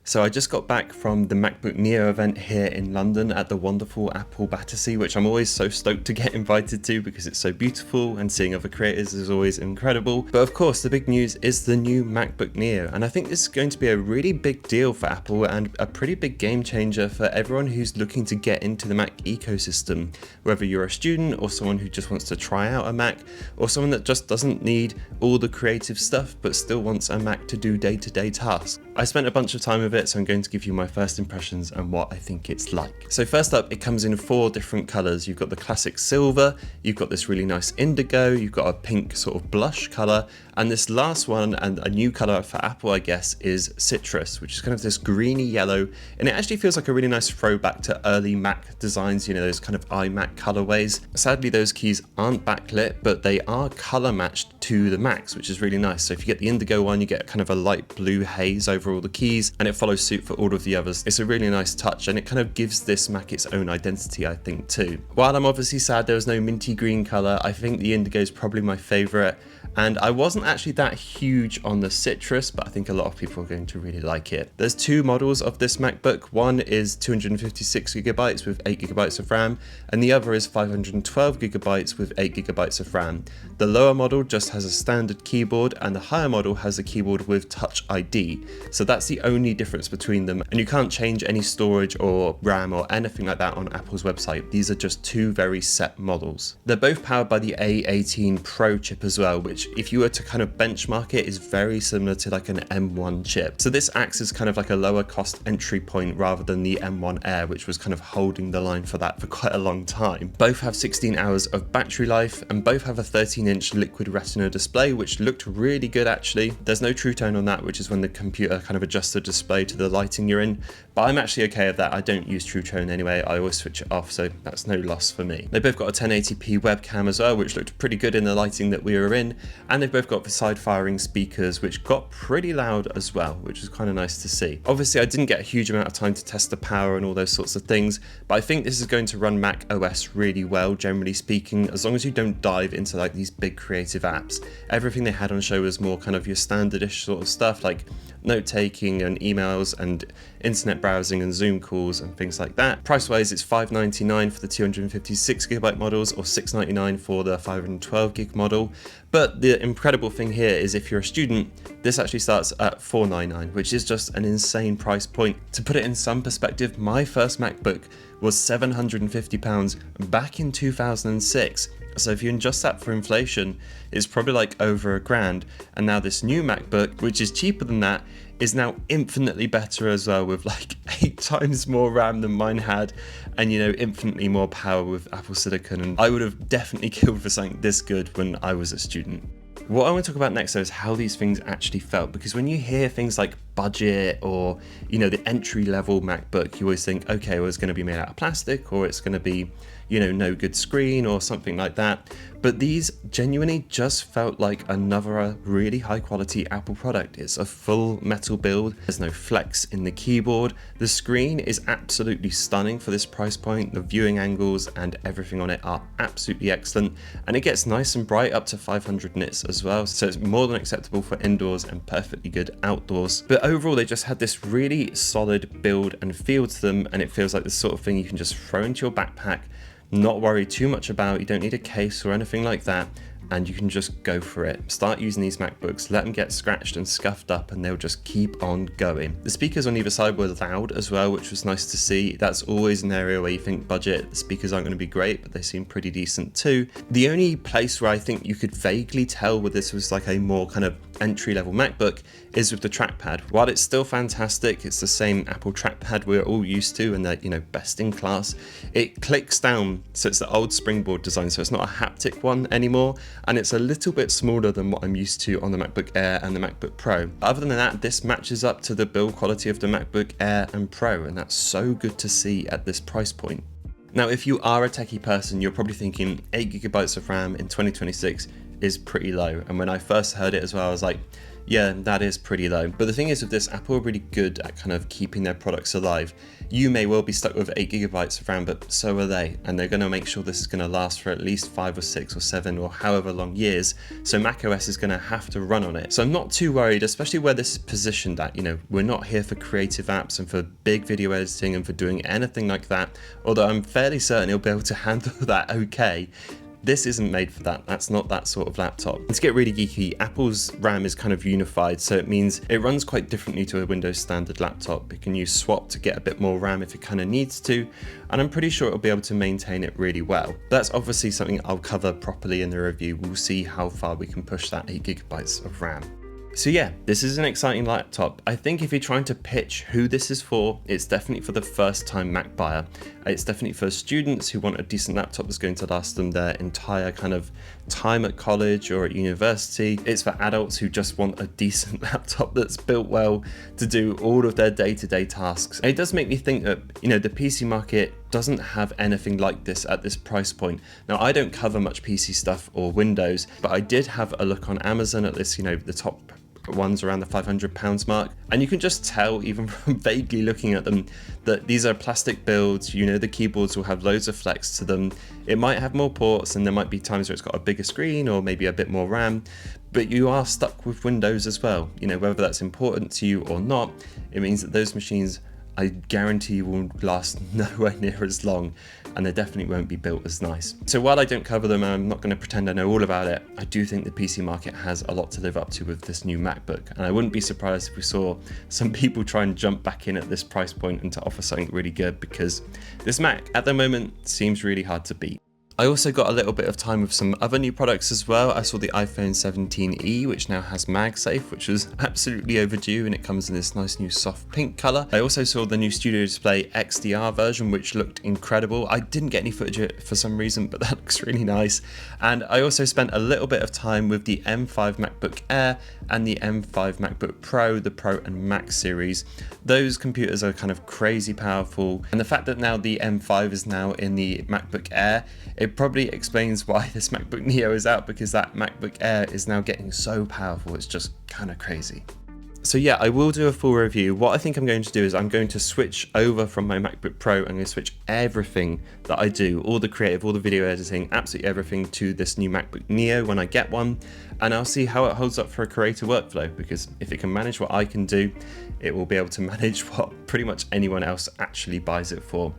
So I just got back from the MacBook Neo event here in London at the wonderful Apple Battersea, which I'm always so stoked to get invited to because it's so beautiful and seeing other creators is always incredible. But of course, the big news is the new MacBook Neo, and I think this is going to be a really big deal for Apple and a pretty big game changer for everyone who's looking to get into the Mac ecosystem, whether you're a student or someone who just wants to try out a Mac, or someone that just doesn't need all the creative stuff but still wants a Mac to do day-to-day tasks. I spent a bunch of time with it, so I'm going to give you my first impressions and what I think it's like. So first up, it comes in 4 different colors. You've got the classic silver, you've got this really nice indigo, you've got a pink sort of blush color, and this last one, and a new color for Apple, I guess, is citrus, which is kind of this greeny yellow, and it actually feels like a really nice throwback to early Mac designs, you know, those kind of iMac colorways. Sadly, those keys aren't backlit, but they are color matched to the Macs, which is really nice. So if you get the indigo one, you get kind of a light blue haze over all the keys, and it follows suit for all of the others. It's a really nice touch, and it kind of gives this Mac its own identity, I think, too. While I'm obviously sad there was no minty green color, I think the indigo is probably my favorite, and I wasn't actually that huge on the citrus, but I think a lot of people are going to really like it. There's 2 models of this MacBook. One is 256 gigabytes with 8 gigabytes of RAM, and the other is 512 gigabytes with 8 gigabytes of RAM. The lower model just has a standard keyboard, and the higher model has a keyboard with Touch ID. So that's the only difference between them, and you can't change any storage or RAM or anything like that on Apple's website. These are just 2 very set models. They're both powered by the A18 Pro chip as well, which if you were to kind of benchmark it is very similar to like an M1 chip. So this acts as kind of like a lower cost entry point rather than the M1 Air, which was kind of holding the line for that for quite a long time. Both have 16 hours of battery life, and both have a 13-inch liquid retina display, which looked really good actually. There's no True Tone on that, which is when the computer kind of adjusts the display to the lighting you're in, but I'm actually okay with that. I don't use True Tone anyway, I always switch it off, so that's no loss for me. They both got a 1080p webcam as well, which looked pretty good in the lighting that we were in, and they've both got the side-firing speakers, which got pretty loud as well, which is kind of nice to see. Obviously, I didn't get a huge amount of time to test the power and all those sorts of things, but I think this is going to run Mac OS really well, generally speaking, as long as you don't dive into like these big creative apps. Everything they had on show was more kind of your standardish sort of stuff, like note-taking and emails and internet browsing and Zoom calls and things like that. Price-wise, it's $599 for the 256GB models or $699 for the 512GB model. But the incredible thing here is if you're a student, this actually starts at $499, which is just an insane price point. To put it in some perspective, my first MacBook was £750 back in 2006. So if you adjust that for inflation, it's probably like over $1,000. And now this new MacBook, which is cheaper than that, is now infinitely better as well, with like 8 times more RAM than mine had, and you know, infinitely more power with Apple Silicon. And I would have definitely killed for something this good when I was a student. What I want to talk about next though is how these things actually felt, because when you hear things like budget or, you know, the entry level MacBook, you always think, okay, well, it's going to be made out of plastic, or it's going to be, you know, no good screen or something like that. But these genuinely just felt like another really high quality Apple product. It's a full metal build. There's no flex in the keyboard. The screen is absolutely stunning for this price point. The viewing angles and everything on it are absolutely excellent. And it gets nice and bright up to 500 nits as well. So it's more than acceptable for indoors and perfectly good outdoors. But overall, they just had this really solid build and feel to them. And it feels like the sort of thing you can just throw into your backpack, not worry too much about. You don't need a case or anything like that, and you can just go for it. Start using these MacBooks, let them get scratched and scuffed up, and they'll just keep on going. The speakers on either side were loud as well, which was nice to see. That's always an area where you think budget, the speakers aren't going to be great, but they seem pretty decent too. The only place where I think you could vaguely tell whether this was like a more kind of entry-level MacBook is with the trackpad. While it's still fantastic, it's the same Apple trackpad we're all used to, and they're, you know, best in class. It clicks down, so it's the old springboard design, so it's not a haptic one anymore, and it's a little bit smaller than what I'm used to on the MacBook Air and the MacBook Pro. Other than that, this matches up to the build quality of the MacBook Air and Pro, and that's so good to see at this price point. Now, if you are a techie person, you're probably thinking 8 gigabytes of RAM in 2026 is pretty low. And when I first heard it as well, I was like, Yeah, that is pretty low. But the thing is with this, Apple are really good at kind of keeping their products alive. You may well be stuck with 8 GB of RAM, but so are they. And they're going to make sure this is going to last for at least 5 or 6 or 7 or however long years. So macOS is going to have to run on it. So I'm not too worried, especially where this is positioned at. You know, we're not here for creative apps and for big video editing and for doing anything like that. Although I'm fairly certain it'll be able to handle that okay. This isn't made for that. That's not that sort of laptop. And to get really geeky, Apple's RAM is kind of unified, so it means it runs quite differently to a Windows standard laptop. It can use swap to get a bit more RAM if it kind of needs to, and I'm pretty sure it'll be able to maintain it really well. That's obviously something I'll cover properly in the review. We'll see how far we can push that 8 GB of RAM. So yeah, this is an exciting laptop. I think if you're trying to pitch who this is for, it's definitely for the first time Mac buyer. It's definitely for students who want a decent laptop that's going to last them their entire kind of time at college or at university. It's for adults who just want a decent laptop that's built well to do all of their day-to-day tasks. And it does make me think that, you know, the PC market doesn't have anything like this at this price point. Now, I don't cover much PC stuff or Windows, but I did have a look on Amazon at this, you know, the top ones around the £500 mark, and you can just tell even from vaguely looking at them that these are plastic builds. You know, the keyboards will have loads of flex to them. It might have more ports, and there might be times where it's got a bigger screen or maybe a bit more RAM, but you are stuck with Windows as well. You know, whether that's important to you or not, it means that those machines, I guarantee, will last nowhere near as long, and they definitely won't be built as nice. So while I don't cover them and I'm not going to pretend I know all about it, I do think the PC market has a lot to live up to with this new MacBook, and I wouldn't be surprised if we saw some people try and jump back in at this price point and to offer something really good, because this Mac at the moment seems really hard to beat. I also got a little bit of time with some other new products as well. I saw the iPhone 17e, which now has MagSafe, which was absolutely overdue, and it comes in this nice new soft pink color. I also saw the new Studio Display XDR version, which looked incredible. I didn't get any footage of it for some reason, but that looks really nice. And I also spent a little bit of time with the M5 MacBook Air and the M5 MacBook Pro, the Pro and Max series. Those computers are kind of crazy powerful, and the fact that now the M5 is now in the MacBook Air, it probably explains why this MacBook Neo is out, because that MacBook Air is now getting so powerful. It's just kind of crazy. So yeah, I will do a full review. What I think I'm going to do is I'm going to switch over from my MacBook Pro. I'm going to switch everything that I do, all the creative, all the video editing, absolutely everything, to this new MacBook Neo when I get one. And I'll see how it holds up for a creator workflow, because if it can manage what I can do, it will be able to manage what pretty much anyone else actually buys it for.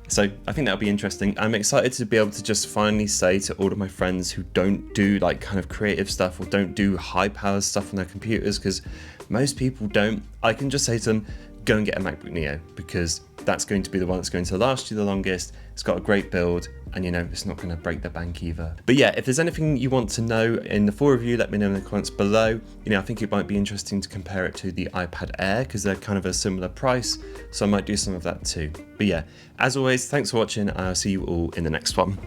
So I think that'll be interesting. I'm excited to be able to just finally say to all of my friends who don't do like kind of creative stuff or don't do high powered stuff on their computers, because most people don't, I can just say to them, go and get a MacBook Neo, because that's going to be the one that's going to last you the longest. It's got a great build, and you know, it's not going to break the bank either. But yeah, if there's anything you want to know in the full review, let me know in the comments below. You know, I think it might be interesting to compare it to the iPad Air, because they're kind of a similar price, so I might do some of that too. But yeah, as always, thanks for watching, and I'll see you all in the next one.